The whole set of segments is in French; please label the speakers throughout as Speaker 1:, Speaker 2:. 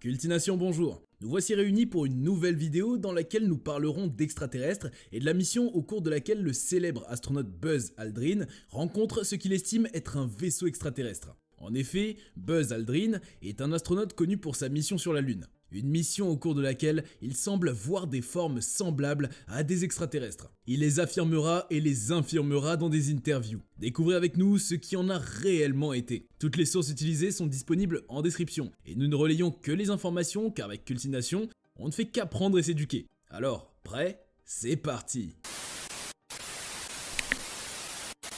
Speaker 1: Cultination, bonjour. Nous voici réunis pour une nouvelle vidéo dans laquelle nous parlerons d'extraterrestres et de la mission au cours de laquelle le célèbre astronaute Buzz Aldrin rencontre ce qu'il estime être un vaisseau extraterrestre. En effet, Buzz Aldrin est un astronaute connu pour sa mission sur la Lune. Une mission au cours de laquelle il semble voir des formes semblables à des extraterrestres. Il les affirmera et les infirmera dans des interviews. Découvrez avec nous ce qui en a réellement été. Toutes les sources utilisées sont disponibles en description et nous ne relayons que les informations car avec Cultination, on ne fait qu'apprendre et s'éduquer. Alors, prêt? C'est parti!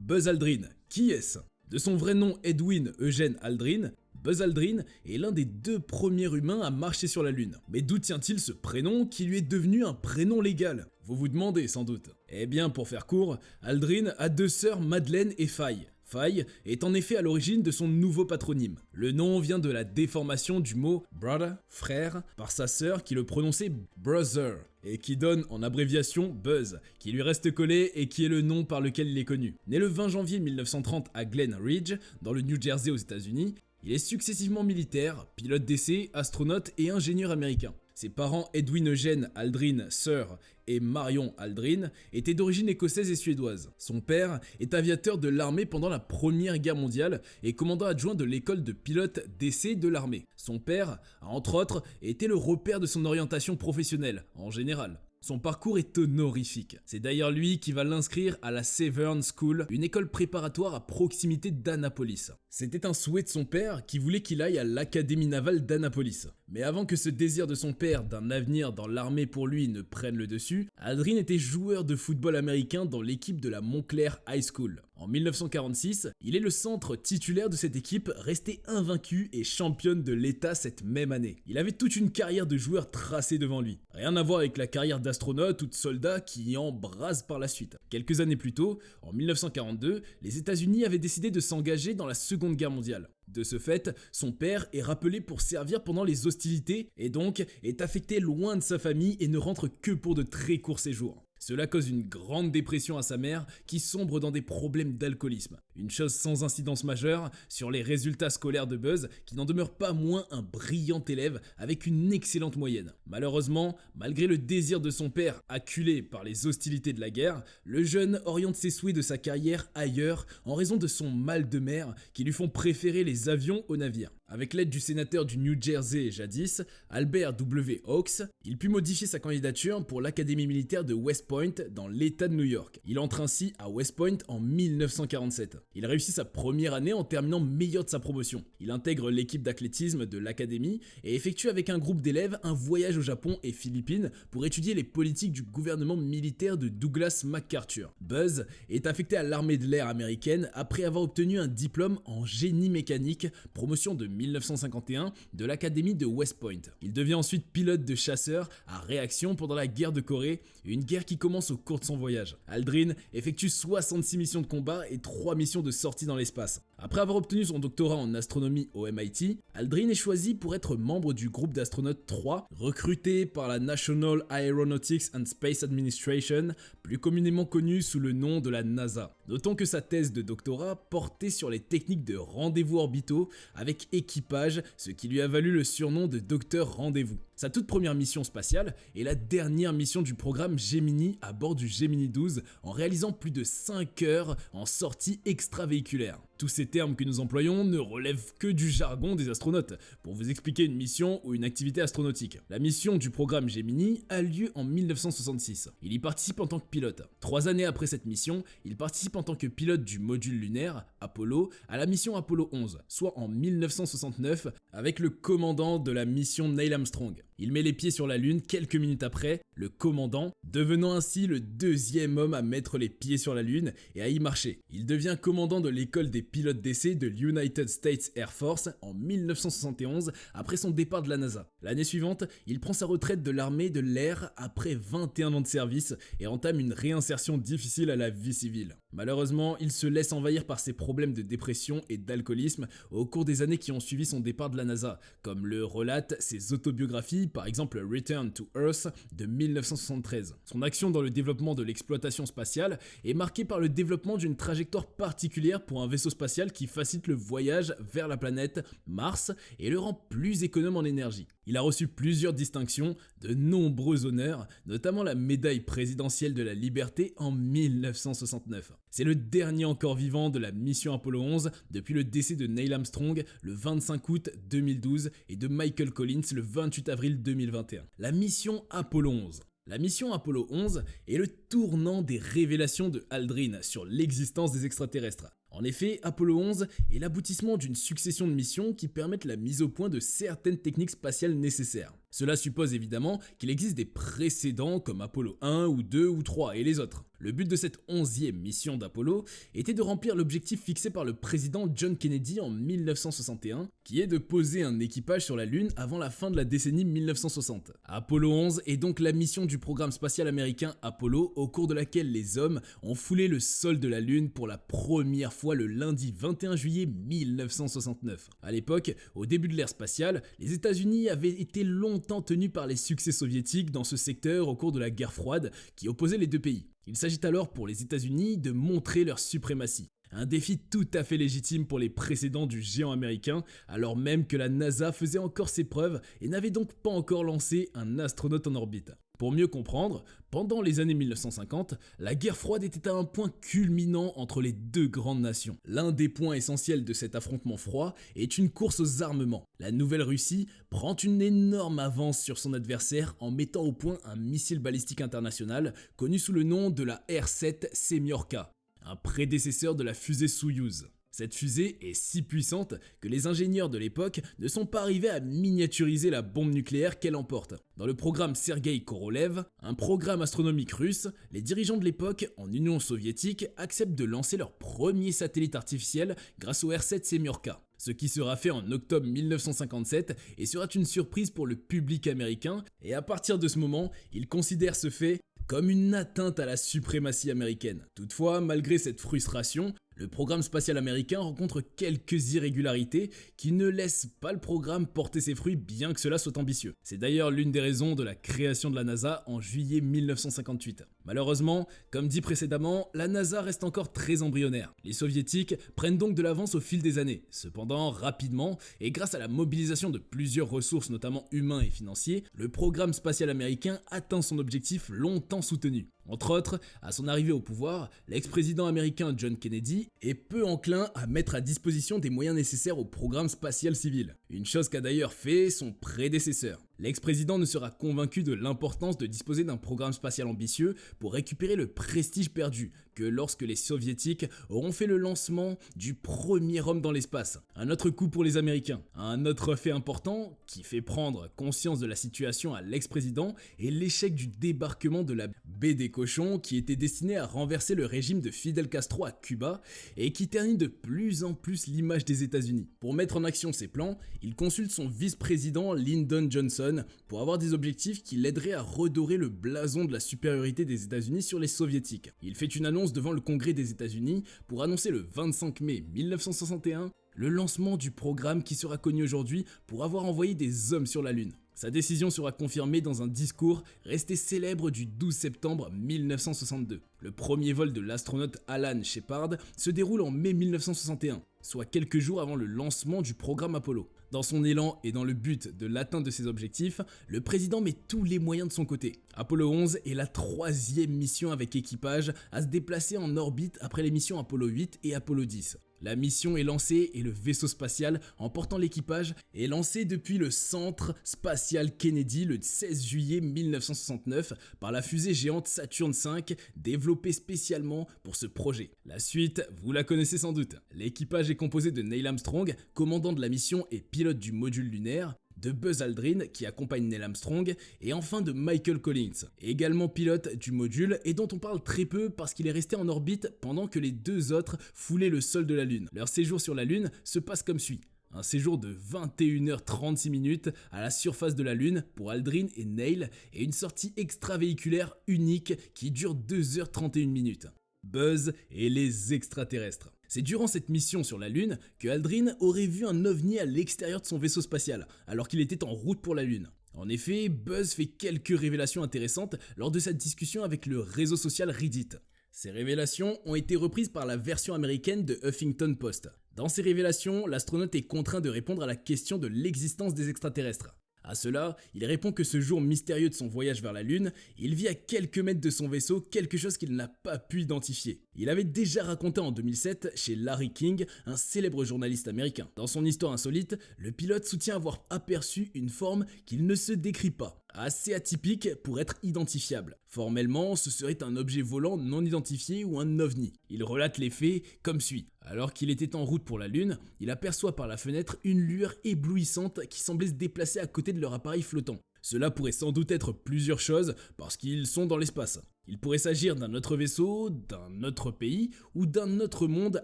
Speaker 1: Buzz Aldrin, qui est-ce? De son vrai nom Edwin Eugene Aldrin, Buzz Aldrin est l'un des deux premiers humains à marcher sur la Lune. Mais d'où tient-il ce prénom qui lui est devenu un prénom légal? Vous vous demandez sans doute. Eh bien pour faire court, Aldrin a deux sœurs Madeleine et Faye. Faye est en effet à l'origine de son nouveau patronyme. Le nom vient de la déformation du mot brother, frère, par sa sœur qui le prononçait brother, et qui donne en abréviation Buzz, qui lui reste collé et qui est le nom par lequel il est connu. Né le 20 janvier 1930 à Glen Ridge, dans le New Jersey aux États-Unis, il est successivement militaire, pilote d'essai, astronaute et ingénieur américain. Ses parents Edwin Eugene Aldrin, sœur, et Marion Aldrin étaient d'origine écossaise et suédoise. Son père est aviateur de l'armée pendant la Première Guerre mondiale et commandant adjoint de l'école de pilote d'essai de l'armée. Son père a entre autres été le repère de son orientation professionnelle, en général. Son parcours est honorifique. C'est d'ailleurs lui qui va l'inscrire à la Severn School, une école préparatoire à proximité d'Annapolis. C'était un souhait de son père qui voulait qu'il aille à l'Académie navale d'Annapolis. Mais avant que ce désir de son père d'un avenir dans l'armée pour lui ne prenne le dessus, Aldrin était joueur de football américain dans l'équipe de la Montclair High School. En 1946, il est le centre titulaire de cette équipe, restée invaincue et championne de l'État cette même année. Il avait toute une carrière de joueur tracée devant lui. Rien à voir avec la carrière d'astronaute ou de soldat qui embrase par la suite. Quelques années plus tôt, en 1942, les États-Unis avaient décidé de s'engager dans la Seconde Guerre mondiale. De ce fait, son père est rappelé pour servir pendant les hostilités et donc est affecté loin de sa famille et ne rentre que pour de très courts séjours. Cela cause une grande dépression à sa mère qui sombre dans des problèmes d'alcoolisme. Une chose sans incidence majeure sur les résultats scolaires de Buzz qui n'en demeure pas moins un brillant élève avec une excellente moyenne. Malheureusement, malgré le désir de son père acculé par les hostilités de la guerre, le jeune oriente ses souhaits de sa carrière ailleurs en raison de son mal de mer qui lui font préférer les avions aux navires. Avec l'aide du sénateur du New Jersey jadis, Albert W. Hawks, il put modifier sa candidature pour l'Académie militaire de West Point dans l'État de New York. Il entre ainsi à West Point en 1947. Il réussit sa première année en terminant meilleur de sa promotion. Il intègre l'équipe d'athlétisme de l'Académie et effectue avec un groupe d'élèves un voyage au Japon et Philippines pour étudier les politiques du gouvernement militaire de Douglas MacArthur. Buzz est affecté à l'armée de l'air américaine après avoir obtenu un diplôme en génie mécanique, promotion de 1951 de l'Académie de West Point. Il devient ensuite pilote de chasseur à réaction pendant la guerre de Corée, une guerre qui commence au cours de son voyage. Aldrin effectue 66 missions de combat et 3 missions de sortie dans l'espace. Après avoir obtenu son doctorat en astronomie au MIT, Aldrin est choisi pour être membre du groupe d'astronautes 3, recruté par la National Aeronautics and Space Administration, plus communément connue sous le nom de la NASA. Notons que sa thèse de doctorat portait sur les techniques de rendez-vous orbitaux avec équipage, ce qui lui a valu le surnom de Docteur Rendez-vous. Sa toute première mission spatiale est la dernière mission du programme Gemini à bord du Gemini 12 en réalisant plus de 5 heures en sortie extravéhiculaire. Tous ces termes que nous employons ne relèvent que du jargon des astronautes pour vous expliquer une mission ou une activité astronautique. La mission du programme Gemini a lieu en 1966. Il y participe en tant que pilote. 3 années après cette mission, il participe en tant que pilote du module lunaire Apollo à la mission Apollo 11, soit en 1969 avec le commandant de la mission Neil Armstrong. Il met les pieds sur la Lune quelques minutes après, le commandant, devenant ainsi le deuxième homme à mettre les pieds sur la Lune et à y marcher. Il devient commandant de l'école des pilotes d'essai de l'United States Air Force en 1971 après son départ de la NASA. L'année suivante, il prend sa retraite de l'armée de l'air après 21 ans de service et entame une réinsertion difficile à la vie civile. Malheureusement, il se laisse envahir par ses problèmes de dépression et d'alcoolisme au cours des années qui ont suivi son départ de la NASA, comme le relatent ses autobiographies, par exemple Return to Earth de 1973. Son action dans le développement de l'exploitation spatiale est marquée par le développement d'une trajectoire particulière pour un vaisseau spatial qui facilite le voyage vers la planète Mars et le rend plus économe en énergie. Il a reçu plusieurs distinctions, de nombreux honneurs, notamment la médaille présidentielle de la liberté en 1969. C'est le dernier encore vivant de la mission Apollo 11 depuis le décès de Neil Armstrong le 25 août 2012 et de Michael Collins le 28 avril 2021. La mission Apollo 11. La mission Apollo 11 est le tournant des révélations de Aldrin sur l'existence des extraterrestres. En effet, Apollo 11 est l'aboutissement d'une succession de missions qui permettent la mise au point de certaines techniques spatiales nécessaires. Cela suppose évidemment qu'il existe des précédents comme Apollo 1 ou 2 ou 3 et les autres. Le but de cette 11e mission d'Apollo était de remplir l'objectif fixé par le président John Kennedy en 1961, qui est de poser un équipage sur la Lune avant la fin de la décennie 1960. Apollo 11 est donc la mission du programme spatial américain Apollo au cours de laquelle les hommes ont foulé le sol de la Lune pour la première fois le lundi 21 juillet 1969. À l'époque, au début de l'ère spatiale, les États-Unis avaient été longtemps tenus par les succès soviétiques dans ce secteur au cours de la guerre froide qui opposait les deux pays. Il s'agit alors pour les États-Unis de montrer leur suprématie. Un défi tout à fait légitime pour les précédents du géant américain, alors même que la NASA faisait encore ses preuves et n'avait donc pas encore lancé un astronaute en orbite. Pour mieux comprendre, pendant les années 1950, la guerre froide était à un point culminant entre les deux grandes nations. L'un des points essentiels de cet affrontement froid est une course aux armements. La Nouvelle-Russie prend une énorme avance sur son adversaire en mettant au point un missile balistique international connu sous le nom de la R-7 Semyorka, un prédécesseur de la fusée Soyouz. Cette fusée est si puissante que les ingénieurs de l'époque ne sont pas arrivés à miniaturiser la bombe nucléaire qu'elle emporte. Dans le programme Sergueï Korolev, un programme astronomique russe, les dirigeants de l'époque en Union soviétique acceptent de lancer leur premier satellite artificiel grâce au R-7 Semyorka. Ce qui sera fait en octobre 1957 et sera une surprise pour le public américain, et à partir de ce moment, ils considèrent ce fait comme une atteinte à la suprématie américaine. Toutefois, malgré cette frustration, le programme spatial américain rencontre quelques irrégularités qui ne laissent pas le programme porter ses fruits bien que cela soit ambitieux. C'est d'ailleurs l'une des raisons de la création de la NASA en juillet 1958. Malheureusement, comme dit précédemment, la NASA reste encore très embryonnaire. Les soviétiques prennent donc de l'avance au fil des années. Cependant, rapidement, et grâce à la mobilisation de plusieurs ressources, notamment humains et financiers, le programme spatial américain atteint son objectif longtemps soutenu. Entre autres, à son arrivée au pouvoir, l'ex-président américain John Kennedy est peu enclin à mettre à disposition des moyens nécessaires au programme spatial civil. Une chose qu'a d'ailleurs fait son prédécesseur. L'ex-président ne sera convaincu de l'importance de disposer d'un programme spatial ambitieux pour récupérer le prestige perdu que lorsque les soviétiques auront fait le lancement du premier homme dans l'espace. Un autre coup pour les Américains. Un autre fait important qui fait prendre conscience de la situation à l'ex-président est l'échec du débarquement de la baie des Cochons qui était destiné à renverser le régime de Fidel Castro à Cuba et qui ternit de plus en plus l'image des États-Unis. Pour mettre en action ses plans, il consulte son vice-président Lyndon Johnson pour avoir des objectifs qui l'aideraient à redorer le blason de la supériorité des États-Unis sur les soviétiques. Il fait une annonce devant le Congrès des États-Unis pour annoncer le 25 mai 1961 le lancement du programme qui sera connu aujourd'hui pour avoir envoyé des hommes sur la Lune. Sa décision sera confirmée dans un discours resté célèbre du 12 septembre 1962. Le premier vol de l'astronaute Alan Shepard se déroule en mai 1961, soit quelques jours avant le lancement du programme Apollo. Dans son élan et dans le but de l'atteinte de ses objectifs, le président met tous les moyens de son côté. Apollo 11 est la 3e mission avec équipage à se déplacer en orbite après les missions Apollo 8 et Apollo 10. La mission est lancée et le vaisseau spatial emportant l'équipage est lancé depuis le centre spatial Kennedy le 16 juillet 1969 par la fusée géante Saturn V développée spécialement pour ce projet. La suite, vous la connaissez sans doute. L'équipage est composé de Neil Armstrong, commandant de la mission et pilote du module lunaire, de Buzz Aldrin qui accompagne Neil Armstrong et enfin de Michael Collins, également pilote du module et dont on parle très peu parce qu'il est resté en orbite pendant que les deux autres foulaient le sol de la Lune. Leur séjour sur la Lune se passe comme suit. Un séjour de 21h36 à la surface de la Lune pour Aldrin et Neil et une sortie extravéhiculaire unique qui dure 2h31. Buzz et les extraterrestres. C'est durant cette mission sur la Lune que Aldrin aurait vu un ovni à l'extérieur de son vaisseau spatial, alors qu'il était en route pour la Lune. En effet, Buzz fait quelques révélations intéressantes lors de sa discussion avec le réseau social Reddit. Ces révélations ont été reprises par la version américaine de Huffington Post. Dans ces révélations, l'astronaute est contraint de répondre à la question de l'existence des extraterrestres. À cela, il répond que ce jour mystérieux de son voyage vers la Lune, il vit à quelques mètres de son vaisseau quelque chose qu'il n'a pas pu identifier. Il avait déjà raconté en 2007 chez Larry King, un célèbre journaliste américain. Dans son histoire insolite, le pilote soutient avoir aperçu une forme qu'il ne se décrit pas, assez atypique pour être identifiable. Formellement, ce serait un objet volant non identifié ou un ovni. Il relate les faits comme suit. Alors qu'il était en route pour la Lune, il aperçoit par la fenêtre une lueur éblouissante qui semblait se déplacer à côté de leur appareil flottant. Cela pourrait sans doute être plusieurs choses parce qu'ils sont dans l'espace. Il pourrait s'agir d'un autre vaisseau, d'un autre pays ou d'un autre monde,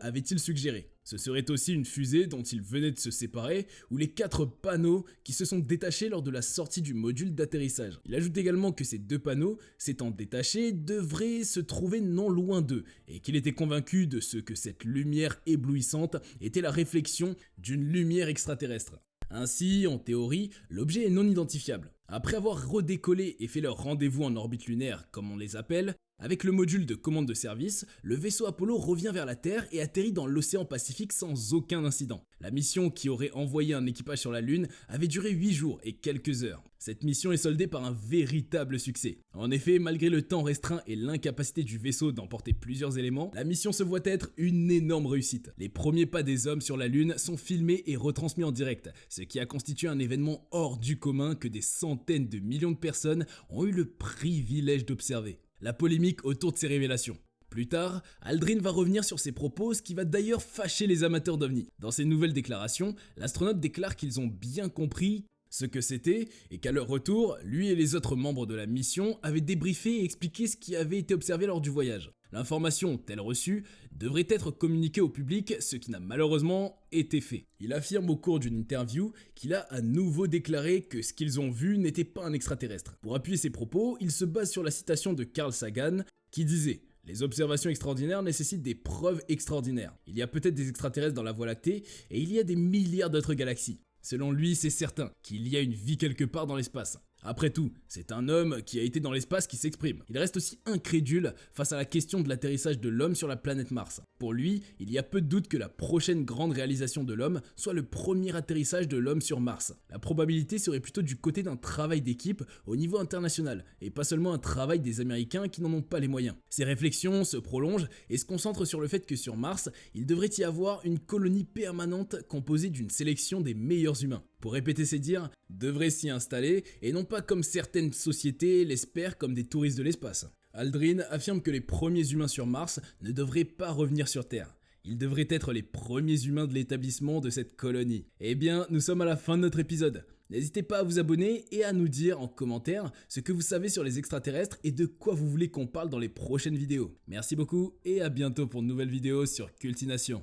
Speaker 1: avait-il suggéré. Ce serait aussi une fusée dont ils venaient de se séparer ou les 4 panneaux qui se sont détachés lors de la sortie du module d'atterrissage. Il ajoute également que ces 2 panneaux, s'étant détachés, devraient se trouver non loin d'eux et qu'il était convaincu de ce que cette lumière éblouissante était la réflexion d'une lumière extraterrestre. Ainsi, en théorie, l'objet est non identifiable. Après avoir redécollé et fait leur rendez-vous en orbite lunaire, comme on les appelle, avec le module de commande de service, le vaisseau Apollo revient vers la Terre et atterrit dans l'océan Pacifique sans aucun incident. La mission qui aurait envoyé un équipage sur la Lune avait duré 8 jours et quelques heures. Cette mission est soldée par un véritable succès. En effet, malgré le temps restreint et l'incapacité du vaisseau d'emporter plusieurs éléments, la mission se voit être une énorme réussite. Les premiers pas des hommes sur la Lune sont filmés et retransmis en direct, ce qui a constitué un événement hors du commun que des centaines de millions de personnes ont eu le privilège d'observer. La polémique autour de ces révélations. Plus tard, Aldrin va revenir sur ses propos, ce qui va d'ailleurs fâcher les amateurs d'OVNI. Dans ses nouvelles déclarations, l'astronaute déclare qu'ils ont bien compris ce que c'était et qu'à leur retour, lui et les autres membres de la mission avaient débriefé et expliqué ce qui avait été observé lors du voyage. L'information, telle reçue, devrait être communiquée au public, ce qui n'a malheureusement été fait. Il affirme au cours d'une interview qu'il a à nouveau déclaré que ce qu'ils ont vu n'était pas un extraterrestre. Pour appuyer ses propos, il se base sur la citation de Carl Sagan qui disait « Les observations extraordinaires nécessitent des preuves extraordinaires. Il y a peut-être des extraterrestres dans la Voie lactée et il y a des milliards d'autres galaxies. Selon lui, c'est certain qu'il y a une vie quelque part dans l'espace. » Après tout, c'est un homme qui a été dans l'espace qui s'exprime. Il reste aussi incrédule face à la question de l'atterrissage de l'homme sur la planète Mars. Pour lui, il y a peu de doute que la prochaine grande réalisation de l'homme soit le premier atterrissage de l'homme sur Mars. La probabilité serait plutôt du côté d'un travail d'équipe au niveau international, et pas seulement un travail des Américains qui n'en ont pas les moyens. Ces réflexions se prolongent et se concentrent sur le fait que sur Mars, il devrait y avoir une colonie permanente composée d'une sélection des meilleurs humains. Pour répéter ses dires, devraient s'y installer et non pas comme certaines sociétés l'espèrent comme des touristes de l'espace. Aldrin affirme que les premiers humains sur Mars ne devraient pas revenir sur Terre. Ils devraient être les premiers humains de l'établissement de cette colonie. Eh bien, nous sommes à la fin de notre épisode. N'hésitez pas à vous abonner et à nous dire en commentaire ce que vous savez sur les extraterrestres et de quoi vous voulez qu'on parle dans les prochaines vidéos. Merci beaucoup et à bientôt pour de nouvelles vidéos sur Cultination.